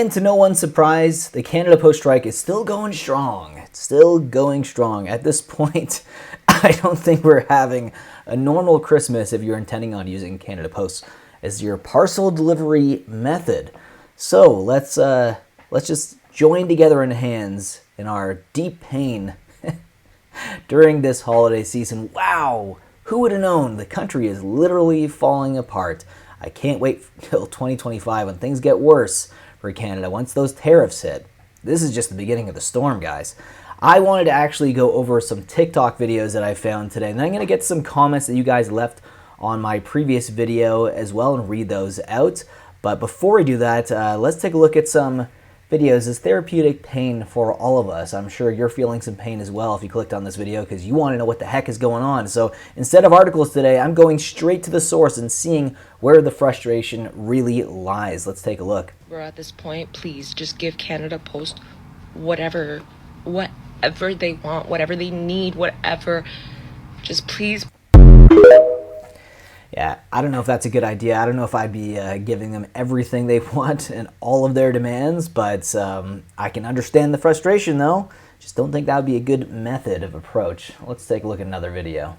And to no one's surprise, the Canada Post strike is still going strong. It's still going strong. At this point, I don't think we're having a normal Christmas if you're intending on using Canada Post as your parcel delivery method. So let's just join together in hands in our deep pain during this holiday season. Wow, who would have known? The country is literally falling apart. I can't wait till 2025 when things get worse for Canada once those tariffs hit. This is just the beginning of the storm, guys. I wanted to actually go over some TikTok videos that I found today, and then I'm going to get some comments that you guys left on my previous video as well and read those out. But before we do that, let's take a look at some videos. Is therapeutic pain for all of us? I'm sure you're feeling some pain as well if you clicked on this video because you want to know what the heck is going on. So instead of articles today, I'm going straight to the source and seeing where the frustration really lies. Let's take a look. We're at this point, please just give Canada Post whatever they want, whatever they need, whatever. Just please. Yeah, I don't know if that's a good idea. I don't know if I'd be giving them everything they want and all of their demands, but I can understand the frustration, though. Just don't think that would be a good method of approach. Let's take a look at another video.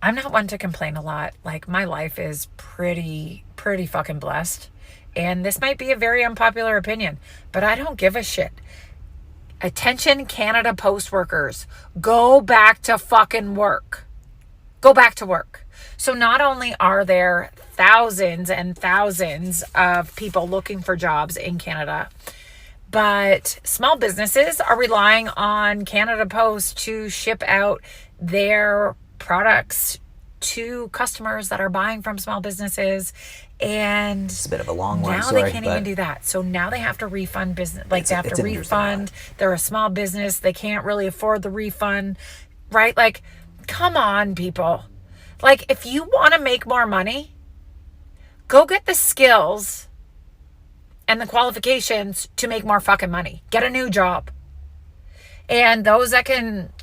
I'm not one to complain a lot. Like, my life is pretty fucking blessed. And this might be a very unpopular opinion, but I don't give a shit. Attention, Canada Post workers. Go back to fucking work. Go back to work. So not only are there thousands and thousands of people looking for jobs in Canada, but small businesses are relying on Canada Post to ship out their products to customers that are buying from small businesses. And it's a bit of a long one. Now they can't even do that. So now they have to refund business. Like, they have to refund. They're a small business. They can't really afford the refund, right? Like, come on, people. Like, if you want to make more money, go get the skills and the qualifications to make more fucking money. Get a new job. And those that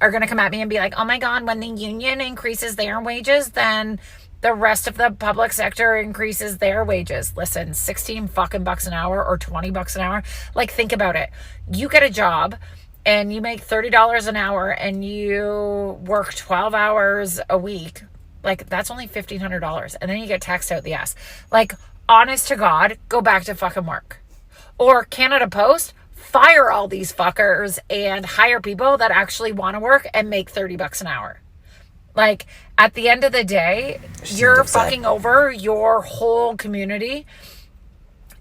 are going to come at me and be like, oh my God, when the union increases their wages, then the rest of the public sector increases their wages. Listen, 16 fucking bucks an hour or 20 bucks an hour. Like, think about it. You get a job and you make $30 an hour and you work 12 hours a week. Like, that's only $1,500. And then you get taxed out the ass. Like, honest to God, go back to fucking work. Or Canada Post, fire all these fuckers and hire people that actually want to work and make 30 bucks an hour. Like, at the end of the day, you're fucking over your whole community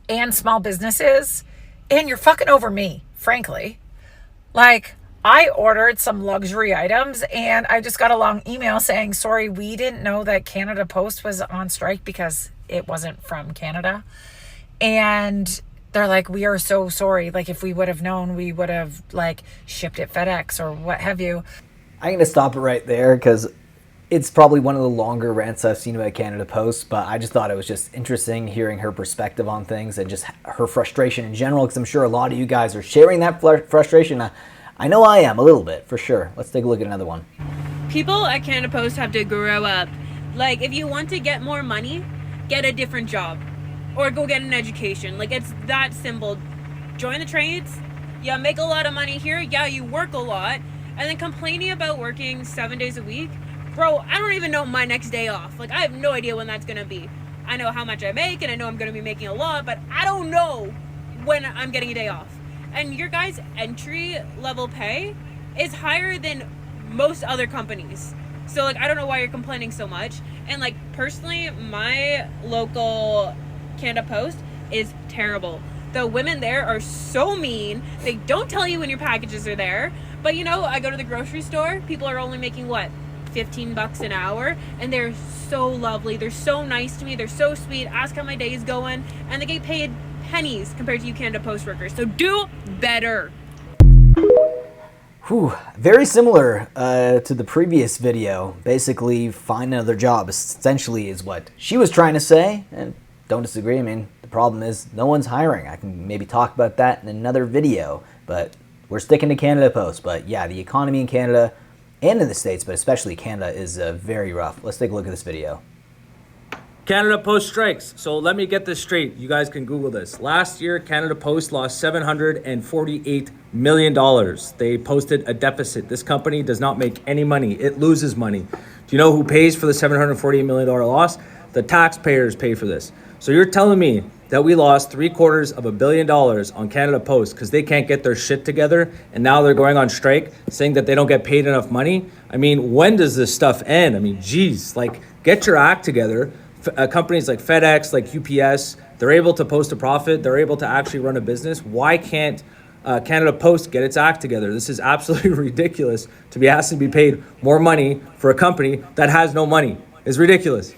and small businesses, and you're fucking over me, frankly. Like, I ordered some luxury items and I just got a long email saying, sorry, we didn't know that Canada Post was on strike because it wasn't from Canada. And they're like, we are so sorry. Like, if we would have known, we would have, like, shipped it FedEx or what have you. I'm going to stop it right there because it's probably one of the longer rants I've seen about Canada Post, but I just thought it was just interesting hearing her perspective on things and just her frustration in general, because I'm sure a lot of you guys are sharing that frustration. I know I am, a little bit, for sure. Let's take a look at another one. People at Canada Post have to grow up. Like, if you want to get more money, get a different job. Or go get an education. Like, it's that simple. Join the trades. Yeah, make a lot of money here. Yeah, you work a lot. And then complaining about working 7 days a week. Bro, I don't even know my next day off. Like, I have no idea when that's going to be. I know how much I make, and I know I'm going to be making a lot, but I don't know when I'm getting a day off. And your guys' entry level pay is higher than most other companies. So, like, I don't know why you're complaining so much. And, like, personally, my local Canada Post is terrible. The women there are so mean. They don't tell you when your packages are there. But, you know, I go to the grocery store. People are only making, what, 15 bucks an hour? And they're so lovely. They're so nice to me. They're so sweet. Ask how my day is going. And they get paid pennies compared to you Canada Post workers. So do better. Whew, very similar to the previous video. Basically, find another job essentially is what she was trying to say, and don't disagree. I mean, the problem is no one's hiring. I can maybe talk about that in another video, but we're sticking to Canada Post. But yeah, the economy in Canada and in the States, but especially Canada, is very rough. Let's take a look at this video. Canada Post strikes. So let me get this straight. You guys can Google this. Last year, Canada Post lost $748 million. They posted a deficit. This company does not make any money. It loses money. Do you know who pays for the $748 million loss? The taxpayers pay for this. So you're telling me that we lost $750 million on Canada Post because they can't get their shit together and now they're going on strike saying that they don't get paid enough money? I mean, when does this stuff end? I mean, geez, like, get your act together. Companies like FedEx, like UPS, they're able to post a profit. They're able to actually run a business. Why can't Canada Post get its act together? This is absolutely ridiculous to be asked to be paid more money for a company that has no money. It's ridiculous.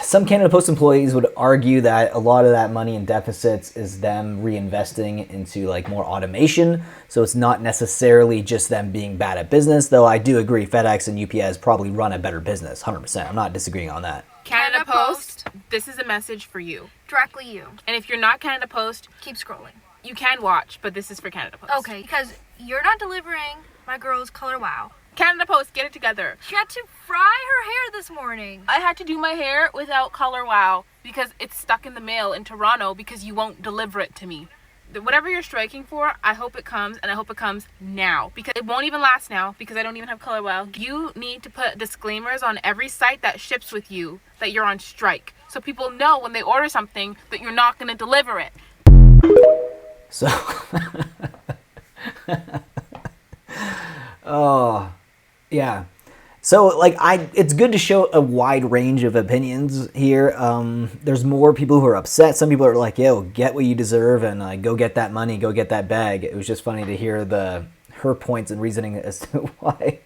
Some Canada Post employees would argue that a lot of that money in deficits is them reinvesting into like more automation. So it's not necessarily just them being bad at business, though I do agree FedEx and UPS probably run a better business, 100%. I'm not disagreeing on that. Canada Post, this is a message for you. Directly you. And if you're not Canada Post, Keep scrolling. you can watch, but this is for Canada Post. Okay, because you're not delivering my girl's color wow. Canada Post, get it together. She had to fry her hair this morning. I had to do my hair without color wow because it's stuck in the mail in Toronto because you won't deliver it to me. Whatever you're striking for, I hope it comes, and I hope it comes now because it won't even last now because I don't even have color wow. You need to put disclaimers on every site that ships with you that you're on strike so people know when they order something that you're not going to deliver it. So, oh, yeah. So, like, it's good to show a wide range of opinions here. There's more people who are upset. Some people are like, yo, get what you deserve and go get that money, go get that bag. It was just funny to hear her points and reasoning as to why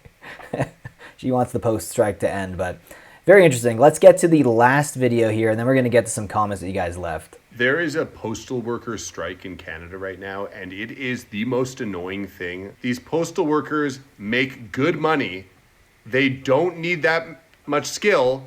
she wants the Post strike to end. But very interesting. Let's get to the last video here, and then we're going to get to some comments that you guys left. There is a postal workers strike in Canada right now, and it is the most annoying thing. These postal workers make good money. They don't need that much skill,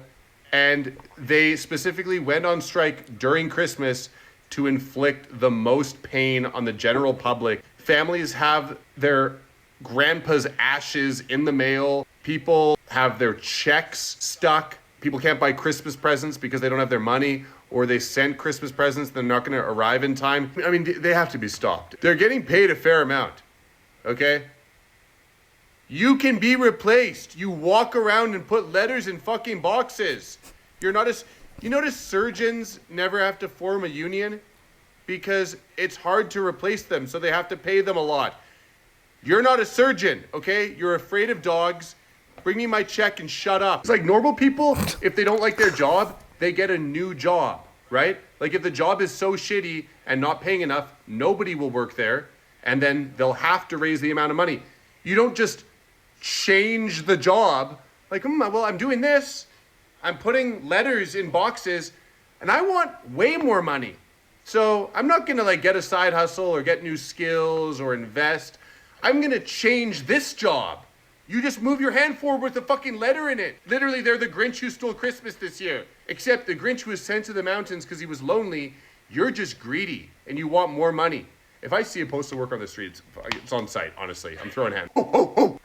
and they specifically went on strike during Christmas to inflict the most pain on the general public. Families have their grandpa's ashes in the mail. People have their checks stuck. People can't buy Christmas presents because they don't have their money, or they sent Christmas presents, they're not going to arrive in time. I mean, they have to be stopped. They're getting paid a fair amount, okay? You can be replaced. You walk around and put letters in fucking boxes. You notice surgeons never have to form a union because it's hard to replace them, so they have to pay them a lot. You're not a surgeon, okay? You're afraid of dogs. Bring me my check and shut up. It's like normal people, if they don't like their job, they get a new job, right? Like if the job is so shitty and not paying enough, nobody will work there, and then they'll have to raise the amount of money. You don't just change the job. Like, well, I'm doing this. I'm putting letters in boxes, and I want way more money. So I'm not gonna like get a side hustle or get new skills or invest. I'm gonna change this job. You just move your hand forward with a fucking letter in it. Literally, they're the Grinch who stole Christmas this year. Except the Grinch was sent to the mountains because he was lonely. You're just greedy and you want more money. If I see a postal worker on the street, it's on site, honestly. I'm throwing hands.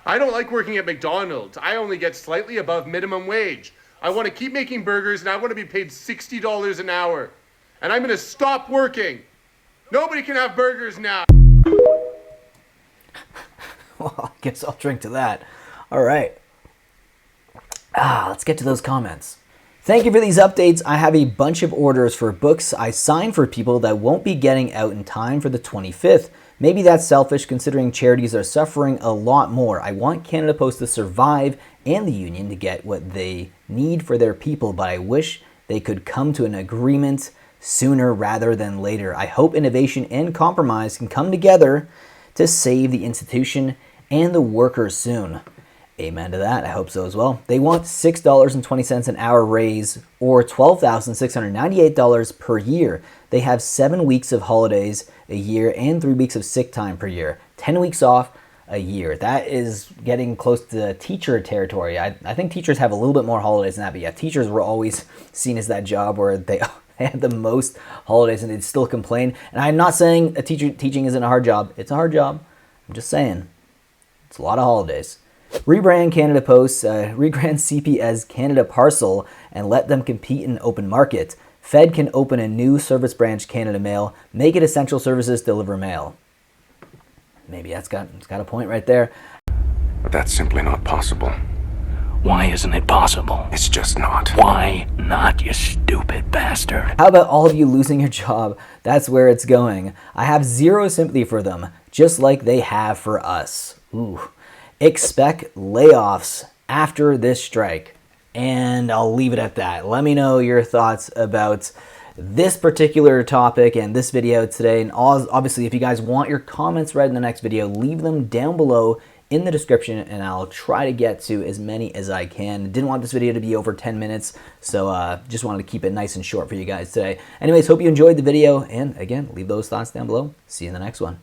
I don't like working at McDonald's. I only get slightly above minimum wage. I want to keep making burgers and I want to be paid $60 an hour. And I'm going to stop working. Nobody can have burgers now. Well, I guess I'll drink to that. All right. Let's get to those comments. Thank you for these updates. I have a bunch of orders for books I signed for people that won't be getting out in time for the 25th. Maybe that's selfish considering charities are suffering a lot more. I want Canada Post to survive and the union to get what they need for their people, but I wish they could come to an agreement sooner rather than later. I hope innovation and compromise can come together to save the institution and the workers soon. Amen to that. I hope so as well. They want $6.20 an hour raise or $12,698 per year. They have 7 weeks of holidays a year and 3 weeks of sick time per year. 10 weeks off a year. That is getting close to teacher territory. I think teachers have a little bit more holidays than that, but yeah, teachers were always seen as that job where they had the most holidays and they'd still complain. And I'm not saying teaching isn't a hard job. It's a hard job. I'm just saying it's a lot of holidays. Rebrand Canada Post, rebrand CP as Canada Parcel, and let them compete in open market. Fed can open a new service branch, Canada Mail. Make it essential services, deliver mail. Maybe it's got a point right there. But that's simply not possible. Why isn't it possible? It's just not. Why not, you stupid bastard? How about all of you losing your job? That's where it's going. I have zero sympathy for them, just like they have for us. Ooh. Expect layoffs after this strike. And I'll leave it at that. Let me know your thoughts about this particular topic and this video today. And obviously, if you guys want your comments read in the next video, leave them down below in the description, and I'll try to get to as many as I can. Didn't want this video to be over 10 minutes, so just wanted to keep it nice and short for you guys today. Anyways, hope you enjoyed the video, and again, leave those thoughts down below. See you in the next one.